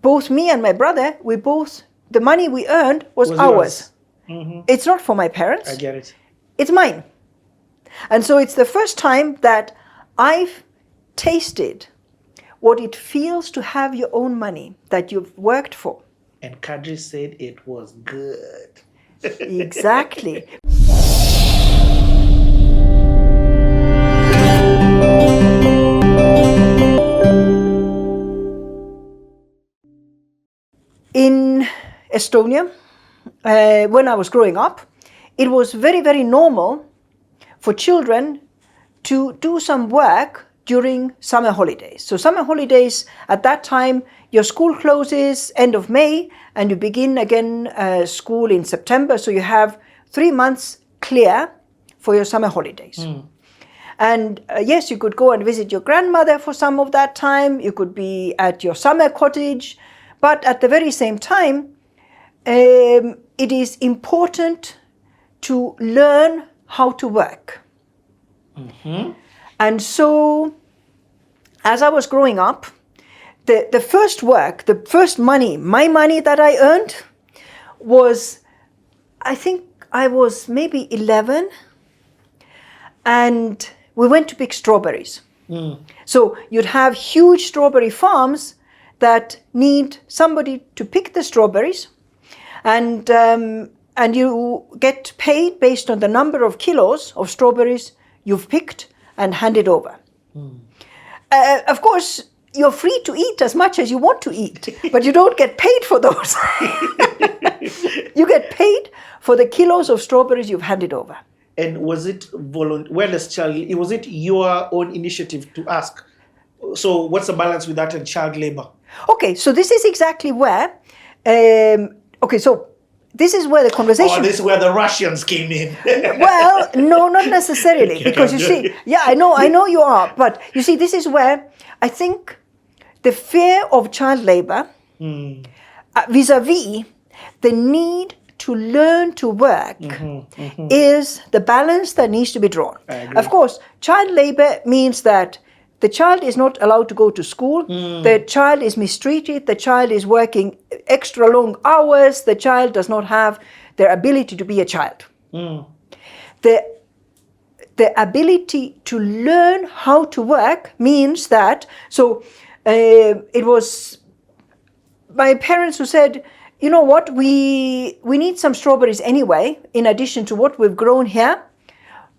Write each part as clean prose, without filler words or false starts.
both me and my brother, the money we earned was ours. It's not for my parents. I get it. It's mine. And so it's the first time that I've tasted what it feels to have your own money that you've worked for. And Kadri said it was good. Exactly. In Estonia, when I was growing up, it was very, very normal for children to do some work during summer holidays. So summer holidays, at that time, your school closes end of May and you begin again school in September. So you have 3 months clear for your summer holidays. And yes, you could go and visit your grandmother for some of that time. You could be at your summer cottage. But at the very same time, it is important to learn how to work. And so, as I was growing up, the first work, the first money, my money that I earned was, I think I was maybe 11, and we went to pick strawberries. So you'd have huge strawberry farms that need somebody to pick the strawberries, and you get paid based on the number of kilos of strawberries you've picked and handed over. Of course, you're free to eat as much as you want to eat, but you don't get paid for those. You get paid for the kilos of strawberries you've handed over. And was it was it your own initiative to ask? So what's the balance with that and child labor? Okay, so this is exactly where, this is where the conversation... Oh, this is where the Russians came in. Well, no, not necessarily, because you see, I know you are, but you see, this is where I think the fear of child labor vis-a-vis the need to learn to work is the balance that needs to be drawn. Of course, child labor means that the child is not allowed to go to school, the child is mistreated, the child is working extra long hours, the child does not have their ability to be a child. The ability to learn how to work means that, it was my parents who said, you know what, we need some strawberries anyway, in addition to what we've grown here.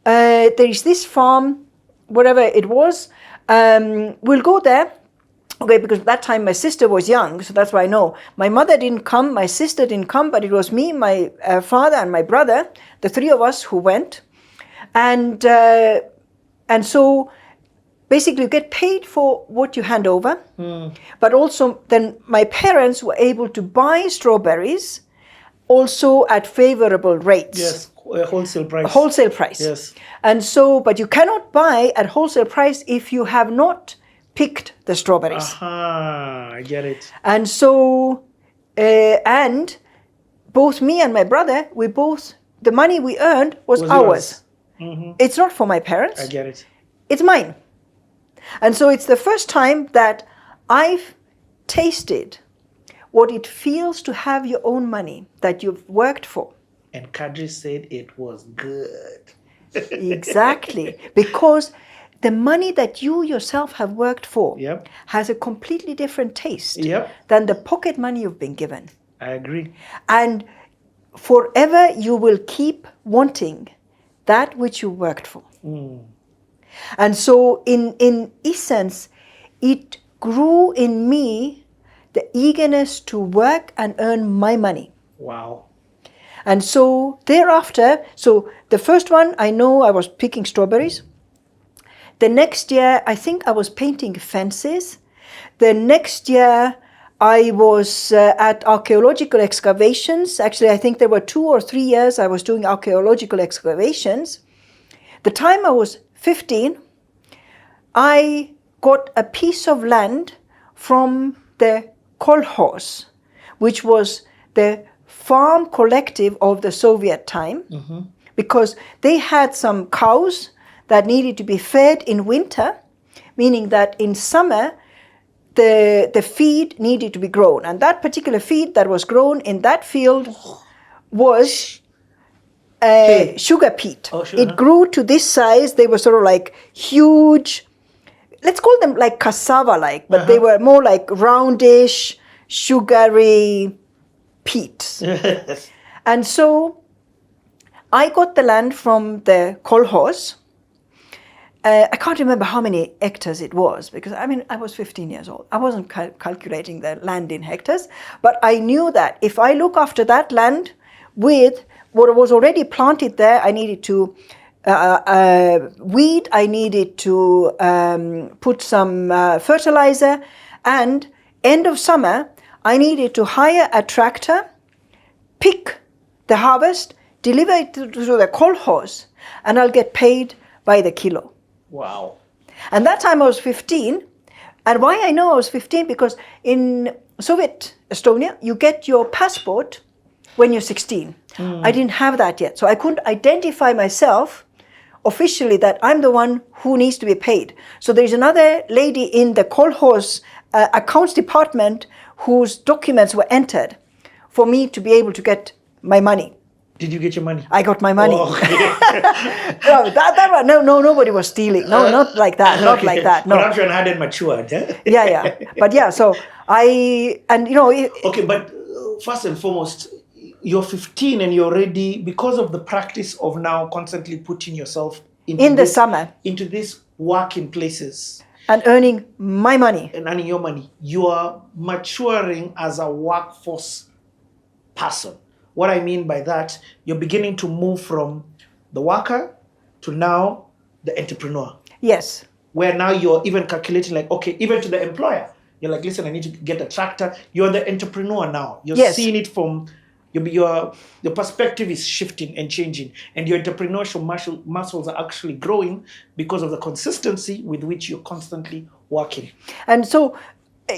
There is this farm, whatever it was, we'll go there. Okay, because at that time my sister was young, so that's why I know. My mother didn't come, my sister didn't come, but it was me, my father and my brother, the three of us who went. And so basically you get paid for what you hand over, but also then my parents were able to buy strawberries also at favorable rates. Yes, wholesale price. Wholesale price. Yes. And so, but you cannot buy at wholesale price if you have not picked the strawberries. Aha, I get it. And so, and both me and my brother, the money we earned was ours. It's not for my parents. I get it. It's mine. And so it's the first time that I've tasted what it feels to have your own money that you've worked for. And Kadri said it was good. Exactly. Because the money that you yourself have worked for has a completely different taste than the pocket money you've been given. I agree. And forever you will keep wanting that which you worked for. And so in essence, it grew in me the eagerness to work and earn my money. Wow. And so thereafter, so the first one, I know I was picking strawberries. The next year, I think I was painting fences. The next year, I was at archaeological excavations. Actually, I think there were 2 or 3 years I was doing archaeological excavations. The time I was 15, I got a piece of land from the kolkhoz, which was the farm collective of the Soviet time, because they had some cows that needed to be fed in winter, meaning that in summer the feed needed to be grown. And that particular feed that was grown in that field was sugar peat. Oh, sugar. It grew to this size. They were sort of like huge, let's call them like cassava-like, but they were more like roundish, sugary peat. And so I got the land from the kolkhoz. I can't remember how many hectares it was, because I was 15 years old. I wasn't calculating the land in hectares, but I knew that if I look after that land with what was already planted there, I needed to weed, I needed to put some fertilizer, and end of summer, I needed to hire a tractor, pick the harvest, deliver it to the kolkhoz, and I'll get paid by the kilo. Wow. And that time I was 15. And why I know I was 15, because in Soviet Estonia, you get your passport when you're 16. I didn't have that yet. So I couldn't identify myself officially that I'm the one who needs to be paid. So there's another lady in the kolkhoz accounts department whose documents were entered for me to be able to get my money. Did you get your money? I got my money. Oh, okay. No, nobody was stealing. No, not like that. Not Okay. like that. No. Corruption hadn't matured. Yeah. But yeah, so Okay, but first and foremost, you're 15 and you're ready because of the practice of now constantly putting yourself in the summer into these working places and earning my money. and earning your money. You are maturing as a workforce person. What I mean by that, you're beginning to move from the worker to now the entrepreneur. Yes. Where now you're even calculating like, okay, even to the employer, you're like, listen, I need to get a tractor. You're the entrepreneur now. You're seeing it from, your perspective is shifting and changing. And your entrepreneurial muscles are actually growing because of the consistency with which you're constantly working. And so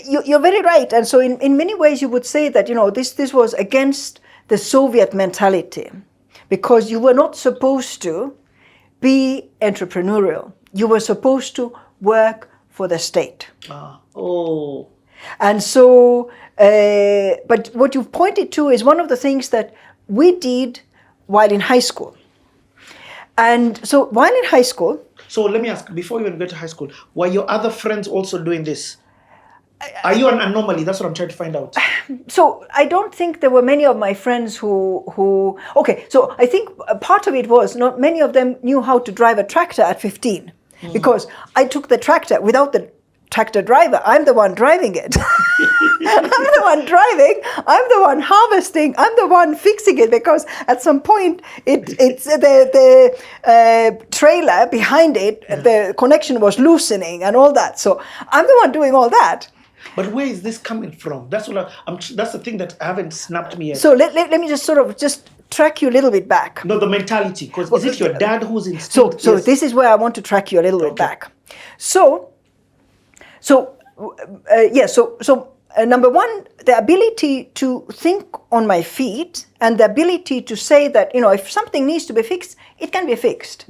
you're very right. And so in many ways you would say that, this was against the Soviet mentality, because you were not supposed to be entrepreneurial. You were supposed to work for the state. And so, but what you've pointed to is one of the things that we did while in high school. And so while in high school... So let me ask, before you even get to high school, were your other friends also doing this? Are you an anomaly? That's what I'm trying to find out. So I don't think there were many of my friends who okay, so I think part of it was not many of them knew how to drive a tractor at 15, because I took the tractor without the tractor driver. I'm the one driving it. I'm the one driving, I'm the one harvesting, I'm the one fixing it, because at some point it's the trailer behind it, the connection was loosening and all that. So I'm the one doing all that. But where is this coming from? That's what that's the thing that haven't snapped me yet. So let me just sort of just track you a little bit back. No, the mentality, because is it your dad who's in? So this is where I want to track you a little bit back. So number one, the ability to think on my feet and the ability to say that, if something needs to be fixed, it can be fixed.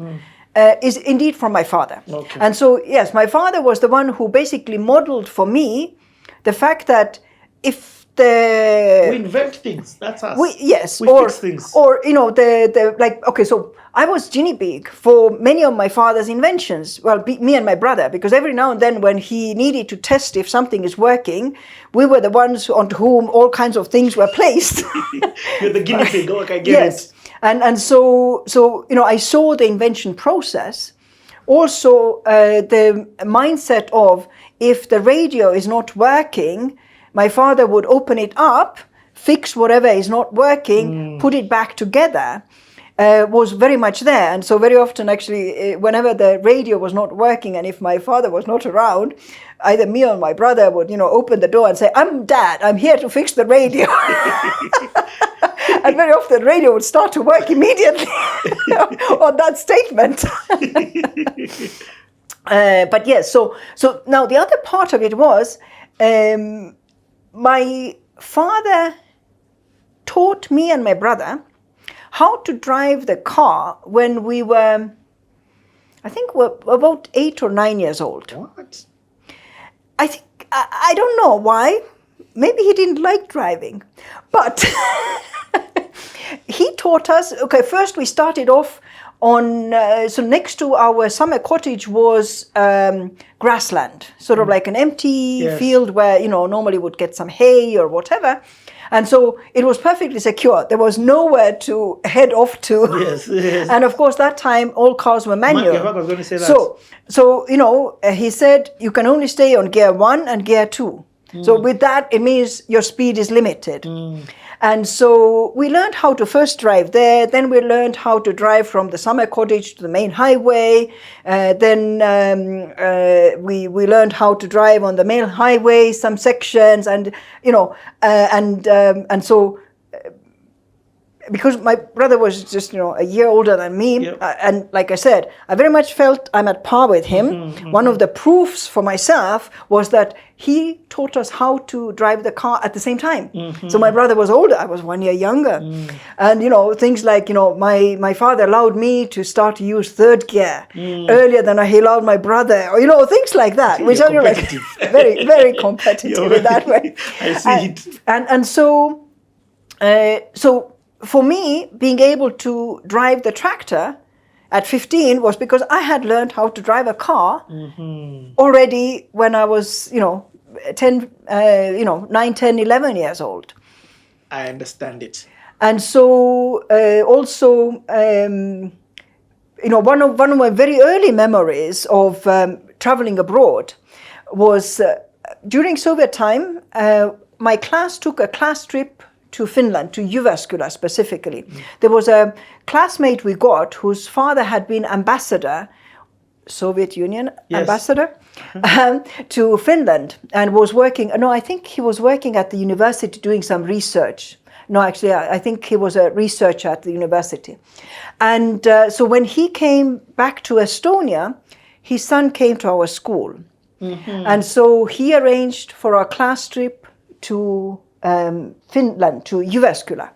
Is indeed from my father. Okay. And so, yes, my father was the one who basically modeled for me the fact that if we invent things, that's us. We fix things. Or, so I was guinea pig for many of my father's inventions. Well, me and my brother, because every now and then when he needed to test if something is working, we were the ones onto whom all kinds of things were placed. You're the guinea pig, I get it. And so I saw the invention process. Also, the mindset of if the radio is not working, my father would open it up, fix whatever is not working, put it back together, was very much there. And so very often, actually, whenever the radio was not working and if my father was not around, either me or my brother would, open the door and say, "I'm Dad, I'm here to fix the radio." And very often the radio would start to work immediately on that statement. But yes, so now the other part of it was my father taught me and my brother how to drive the car when we were, I think we're about 8 or 9 years old. What? I think I don't know why. Maybe he didn't like driving. But he taught us, okay, first we started off on, so next to our summer cottage was grassland, sort of like an empty field where, you know, normally would get some hay or whatever. And so it was perfectly secure. There was nowhere to head off to. Yes, yes. And of course, that time, all cars were manual. I was going to say that. So you know, he said you can only stay on gear 1 and gear 2. So with that, it means your speed is limited. And so we learned how to first drive there. Then we learned how to drive from the summer cottage to the main highway. Then we learned how to drive on the main highway, some sections, and you know, and so. Because my brother was just, you know, a year older than me, and like I said, I very much felt I'm at par with him. One of the proofs for myself was that he taught us how to drive the car at the same time. So my brother was older, I was 1 year younger. And, you know, things like, you know, my father allowed me to start to use third gear earlier than he allowed my brother, or, you know, things like that, which are like very, very competitive in that way. I see it. And so, for me, being able to drive the tractor at 15 was because I had learned how to drive a car already when I was, you know, 9, 10, 11 years old. I understand it. And so also, you know, one of my very early memories of traveling abroad was during Soviet time, my class took a class trip to Finland, to Jyväskylä specifically. There was a classmate we got whose father had been ambassador, Soviet Union ambassador, to Finland, and was working, no, I think he was working at the university doing some research. No, actually, I think he was a researcher at the university. And so when he came back to Estonia, his son came to our school. And so he arranged for our class trip to Finland, to Jyväskylä.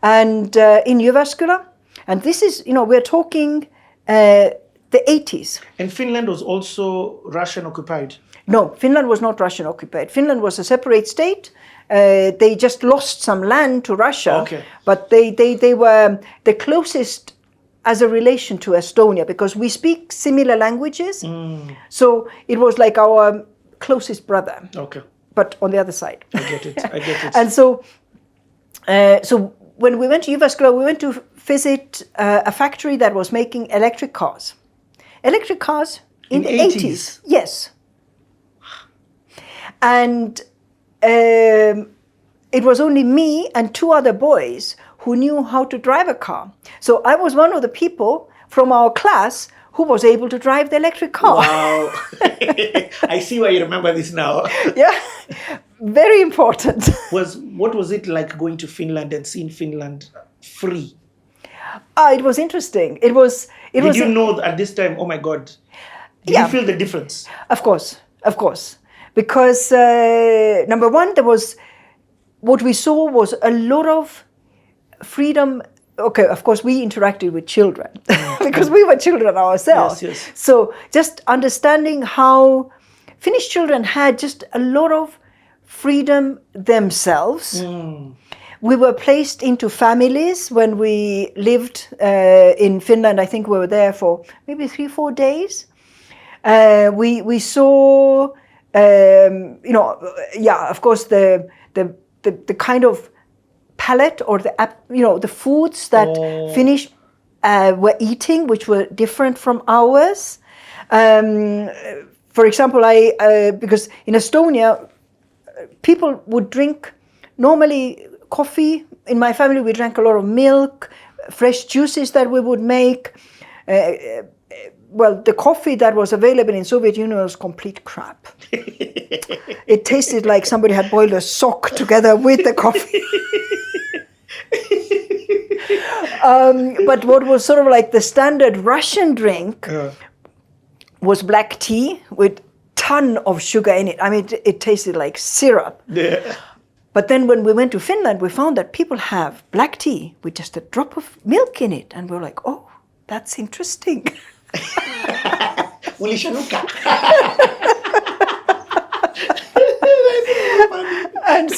And in Jyväskylä, and this is, you know, we're talking the 80s. And Finland was also Russian occupied? No, Finland was not Russian occupied. Finland was a separate state. They just lost some land to Russia, but they were the closest as a relation to Estonia because we speak similar languages. So it was like our closest brother. But on the other side. I get it. And so, so when we went to Jyväskylä, we went to visit a factory that was making electric cars. Electric cars in the 80s. Yes. And it was only me and 2 other boys who knew how to drive a car. So I was one of the people from our class who was able to drive the electric car. Wow. I see why you remember this now. Yeah, very important. What was it like going to Finland and seeing Finland free? It was interesting. Did you know at this time, oh my God, did you feel the difference? Of course. Because number one, what we saw was a lot of freedom. Okay, of course, we interacted with children because we were children ourselves. Yes. So just understanding how Finnish children had just a lot of freedom themselves. We were placed into families when we lived in Finland. I think we were there for maybe 3-4 days. We saw, of course, the kind of palette or the foods that Finnish were eating, which were different from ours. For example, because in Estonia, people would drink normally coffee. In my family, we drank a lot of milk, fresh juices that we would make. Well, the coffee that was available in Soviet Union was complete crap. It tasted like somebody had boiled a sock together with the coffee. But what was sort of like the standard Russian drink was black tea with ton of sugar in it. I mean, it tasted like syrup. Yeah. But then when we went to Finland, we found that people have black tea with just a drop of milk in it. And we were like, oh, that's interesting. And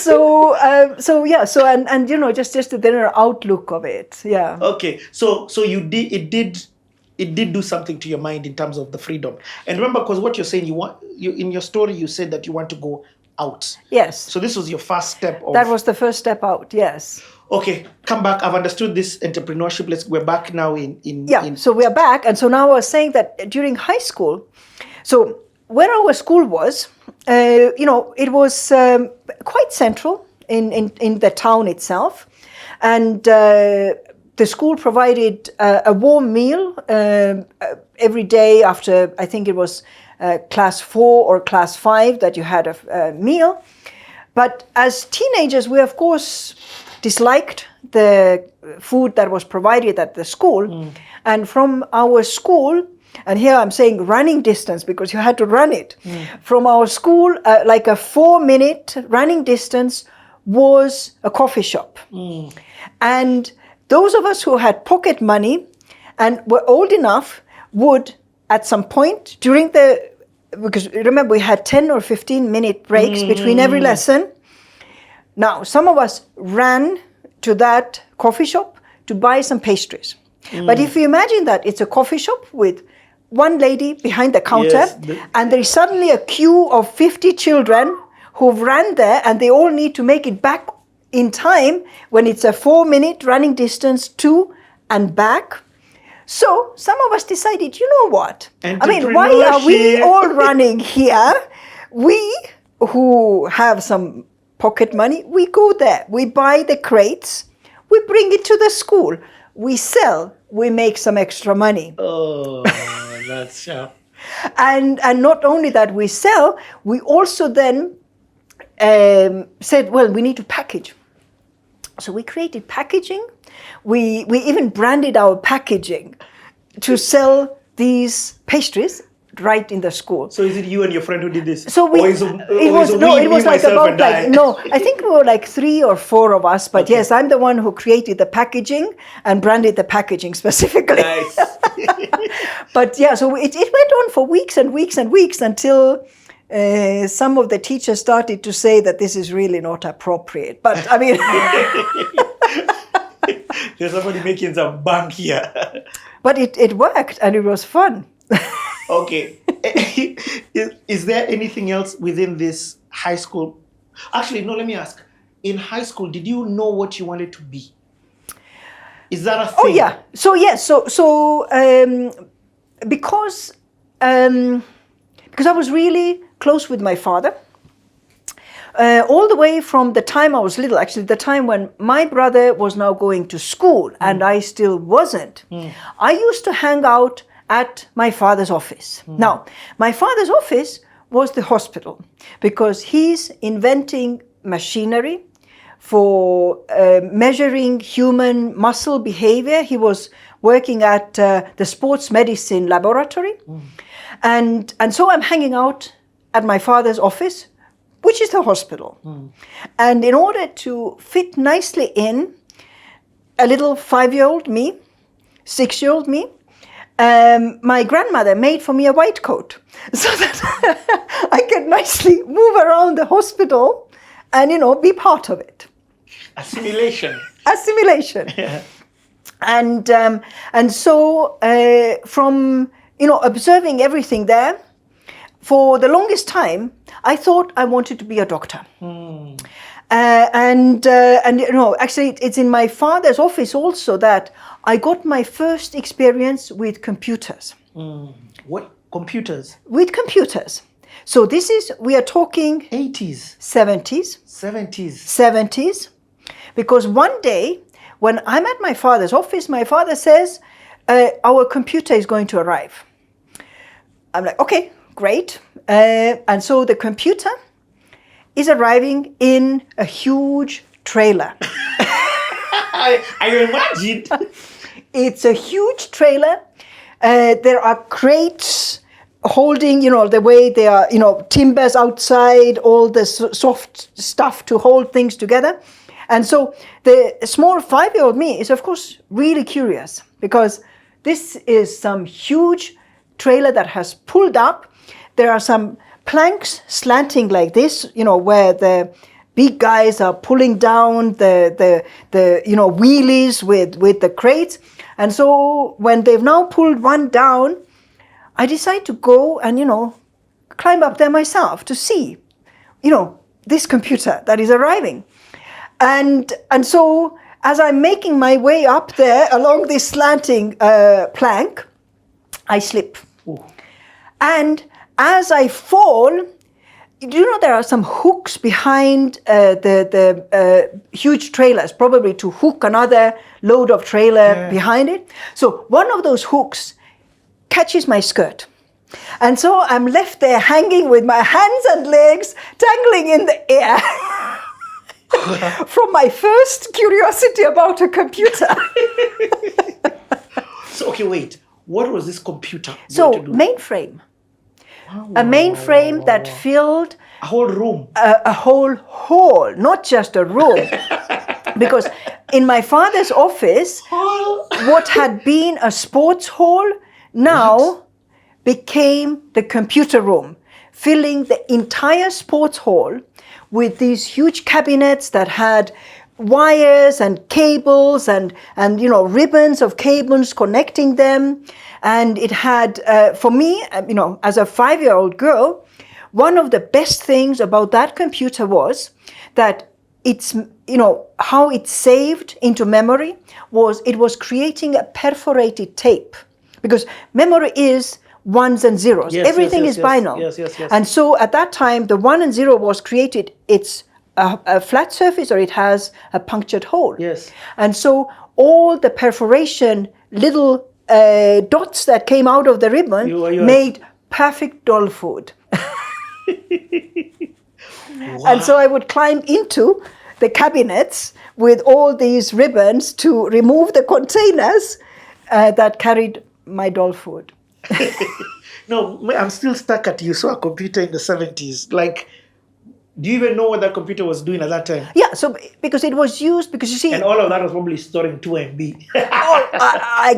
and you know, just the general outlook of it. Yeah. Okay. So it did do something to your mind in terms of the freedom. And remember, because what you're saying, you in your story you said that you want to go out. Yes. So this was your first step. That was the first step out. Yes. Okay, come back. I've understood this entrepreneurship. We're back now So we are back, and so now I was saying that during high school, so where our school was, you know, it was quite central in the town itself, and the school provided a warm meal every day after, I think it was class 4 or class 5 that you had a meal. But as teenagers, we of course disliked the food that was provided at the school. And from our school, and here I'm saying running distance because you had to run it, from our school, like a 4-minute running distance was a coffee shop. And those of us who had pocket money and were old enough would, at some point during because remember we had 10 or 15-minute breaks between every lesson. Now, some of us ran to that coffee shop to buy some pastries. But if you imagine that it's a coffee shop with one lady behind the counter, and there is suddenly a queue of 50 children who've ran there, and they all need to make it back in time when it's a 4-minute running distance to and back. So some of us decided, you know what? I mean, why are we all running here? We who have some pocket money, we go there, we buy the crates, we bring it to the school, we sell, we make some extra money. Oh, that's sharp. And not only that we sell, we also then said, well, we need to package. So we created packaging. We even branded our packaging to sell these pastries right in the school. So is it you and your friend who did this? So I think we were like 3 or 4 of us, but yes, I'm the one who created the packaging and branded the packaging specifically. Nice. But yeah, so it went on for weeks and weeks and weeks until some of the teachers started to say that this is really not appropriate. But I mean, there's somebody making some bank here. But it worked and it was fun. Okay. Is there anything else within this high school? Actually, no, let me ask. In high school, did you know what you wanted to be? Is that a thing? Oh, yeah. So, yes. So because I was really close with my father, all the way from the time I was little, actually, the time when my brother was now going to school and I still wasn't, I used to hang out at my father's office. Now, my father's office was the hospital because he's inventing machinery for measuring human muscle behavior. He was working at the sports medicine laboratory. And so I'm hanging out at my father's office, which is the hospital. And in order to fit nicely in, a little 5-year-old me, 6-year-old me, my grandmother made for me a white coat so that I could nicely move around the hospital and, you know, be part of it. Assimilation. Yeah. And so from, you know, observing everything there, for the longest time, I thought I wanted to be a doctor. And you know, actually, it's in my father's office also that I got my first experience with computers. What computers? With computers. So we are talking 80s, 70s. 70s. Because one day, when I'm at my father's office, my father says, our computer is going to arrive. I'm like, okay, great. And so the computer is arriving in a huge trailer. I imagined. It's a huge trailer. There are crates holding, you know, the way they are, you know, timbers outside, all the soft stuff to hold things together. And so the small 5-year-old me is, of course, really curious because this is some huge trailer that has pulled up. There are some planks slanting like this, where the big guys are pulling down the wheelies with the crates. And so when they've now pulled one down, I decide to go and, climb up there myself to see, this computer that is arriving. And so as I'm making my way up there along this slanting plank, I slip. Ooh. And as I fall, there are some hooks behind the huge trailers, probably to hook another load of trailer behind it. So one of those hooks catches my skirt. And so I'm left there hanging with my hands and legs dangling in the air from my first curiosity about a computer. So, okay, wait. What was this computer So, going to do? mainframe. A mainframe that filled A whole room. a whole hall, not just a room. Because in my father's office, what had been a sports hall now became the computer room, filling the entire sports hall with these huge cabinets that had wires and cables and ribbons of cables connecting them. And it had, for me, as a 5-year-old girl, one of the best things about that computer was that it's, how it saved into memory was it was creating a perforated tape. Because memory is ones and zeros. Everything is binary. Yes. And so at that time, the 1 and 0 was created. It's a flat surface or it has a punctured hole. Yes. And so all the perforation, little dots that came out of the ribbon made perfect doll food. Wow. And so I would climb into the cabinets with all these ribbons to remove the containers that carried my doll food. No, I'm still stuck at you saw a computer in the 70s. Like, do you even know what that computer was doing at that time? Yeah, so because it was used, because you see... And all of that was probably storing 2 MB. I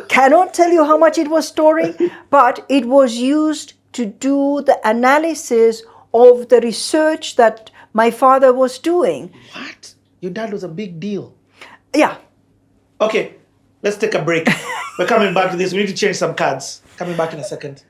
cannot tell you how much it was storing, but it was used to do the analysis of the research that my father was doing. What? Your dad was a big deal. Yeah. Okay, let's take a break. We're coming back to this. We need to change some cards. Coming back in a second.